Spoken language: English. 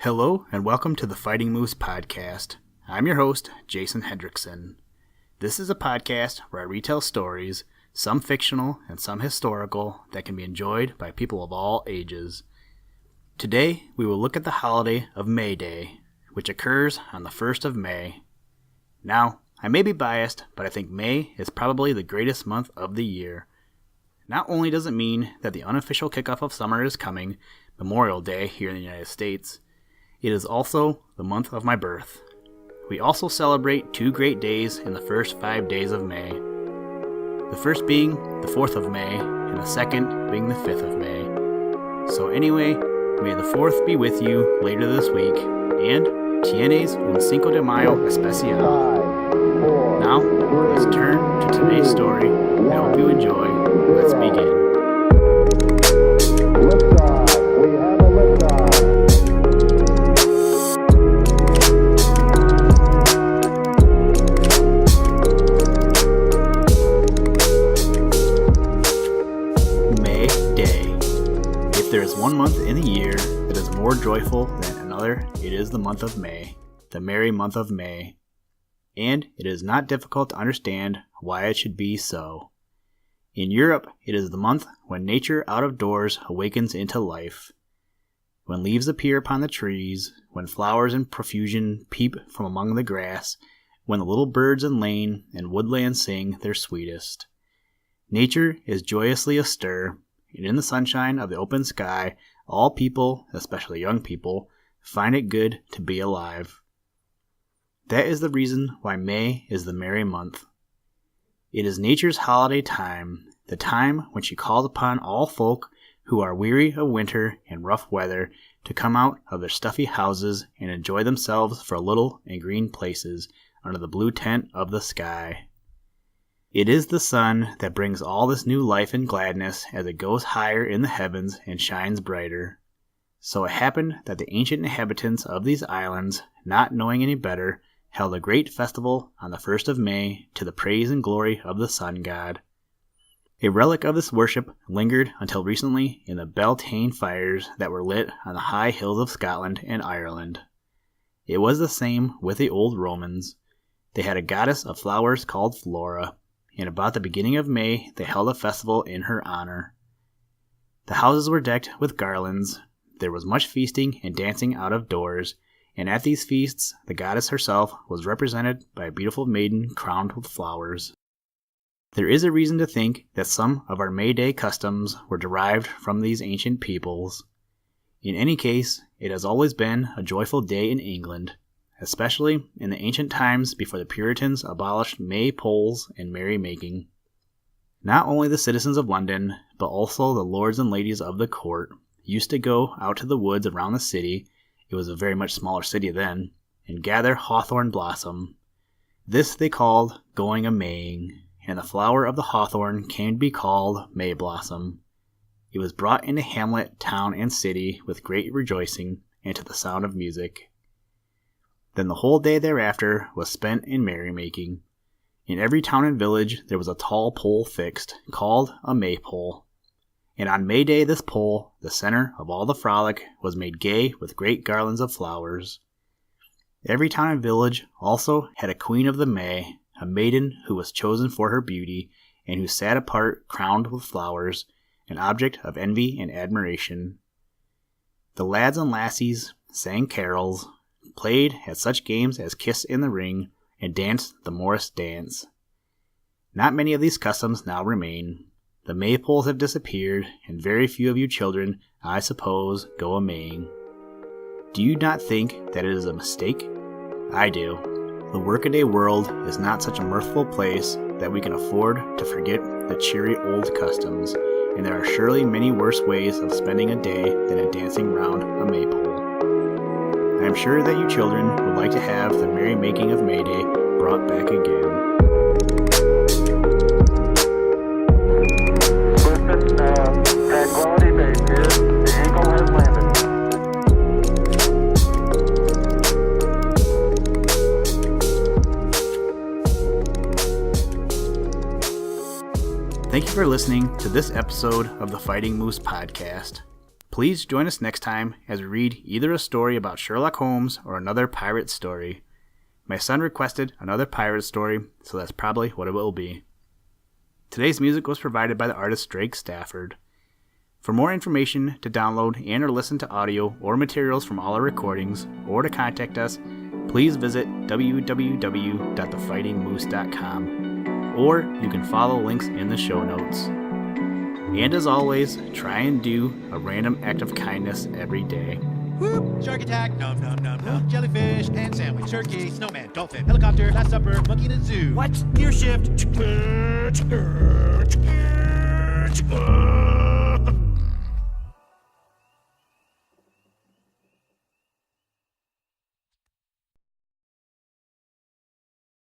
Hello and welcome to the Fighting Moose podcast. I'm your host, Jason Hendrickson. This is a podcast where I retell stories, some fictional and some historical, that can be enjoyed by people of all ages. Today, we will look at the holiday of May Day, which occurs on the 1st of May. Now, I may be biased, but I think May is probably the greatest month of the year. Not only does it mean that the unofficial kickoff of summer is coming, Memorial Day here in the United States, it is also the month of my birth. We also celebrate two great days in the first 5 days of May. The first being the 4th of May, and the second being the 5th of May. So anyway, may the 4th be with you later this week, and tienes un Cinco de Mayo especial. Now, let's turn to today's story. I hope you enjoy. Let's begin. There is one month in the year that is more joyful than another. It is the month of May, the merry month of May, and it is not difficult to understand why it should be so. In Europe, it is the month when nature out of doors awakens into life, when leaves appear upon the trees, when flowers in profusion peep from among the grass, when the little birds in lane and woodland sing their sweetest. Nature is joyously astir, and in the sunshine of the open sky, all people, especially young people, find it good to be alive. That is the reason why May is the merry month. It is nature's holiday time, the time when she calls upon all folk who are weary of winter and rough weather to come out of their stuffy houses and enjoy themselves for a little in green places under the blue tent of the sky. It is the sun that brings all this new life and gladness as it goes higher in the heavens and shines brighter. So it happened that the ancient inhabitants of these islands, not knowing any better, held a great festival on the 1st of May to the praise and glory of the sun god. A relic of this worship lingered until recently in the Beltane fires that were lit on the high hills of Scotland and Ireland. It was the same with the old Romans. They had a goddess of flowers called Flora, and about the beginning of May they held a festival in her honor. The houses were decked with garlands, there was much feasting and dancing out of doors, and at these feasts the goddess herself was represented by a beautiful maiden crowned with flowers. There is a reason to think that some of our May Day customs were derived from these ancient peoples. In any case, it has always been a joyful day in England, especially in the ancient times before the Puritans abolished May-poles and merrymaking. Not only the citizens of London, but also the lords and ladies of the court used to go out to the woods around the city, it was a very much smaller city then, and gather hawthorn blossom. This they called going a-maying, and the flower of the hawthorn came to be called May blossom. It was brought into hamlet, town, and city with great rejoicing and to the sound of music. Then the whole day thereafter was spent in merrymaking. In every town and village there was a tall pole fixed, called a maypole. And on May Day this pole, the center of all the frolic, was made gay with great garlands of flowers. Every town and village also had a queen of the May, a maiden who was chosen for her beauty, and who sat apart crowned with flowers, an object of envy and admiration. The lads and lassies sang carols, played at such games as Kiss in the Ring, and danced the Morris dance. Not many of these customs now remain. The maypoles have disappeared, and very few of you children, I suppose, go a-maying. Do you not think that it is a mistake? I do. The workaday world is not such a mirthful place that we can afford to forget the cheery old customs, and there are surely many worse ways of spending a day than in dancing round a maypole. I am sure that you children would like to have the merrymaking of May Day brought back again. Tranquility Base here. The Eagle has landed. Thank you for listening to this episode of the Fighting Moose podcast. Please join us next time as we read either a story about Sherlock Holmes or another pirate story. My son requested another pirate story, so that's probably what it will be. Today's music was provided by the artist Drake Stafford. For more information, to download and or listen to audio or materials from all our recordings, or to contact us, please visit www.thefightingmoose.com, or you can follow links in the show notes. And as always, try and do a random act of kindness every day. Whoop! Shark attack, nom nom nom nom. Jellyfish, hand sandwich, turkey, snowman, dolphin, helicopter, last supper, monkey in a zoo. What? Gear shift.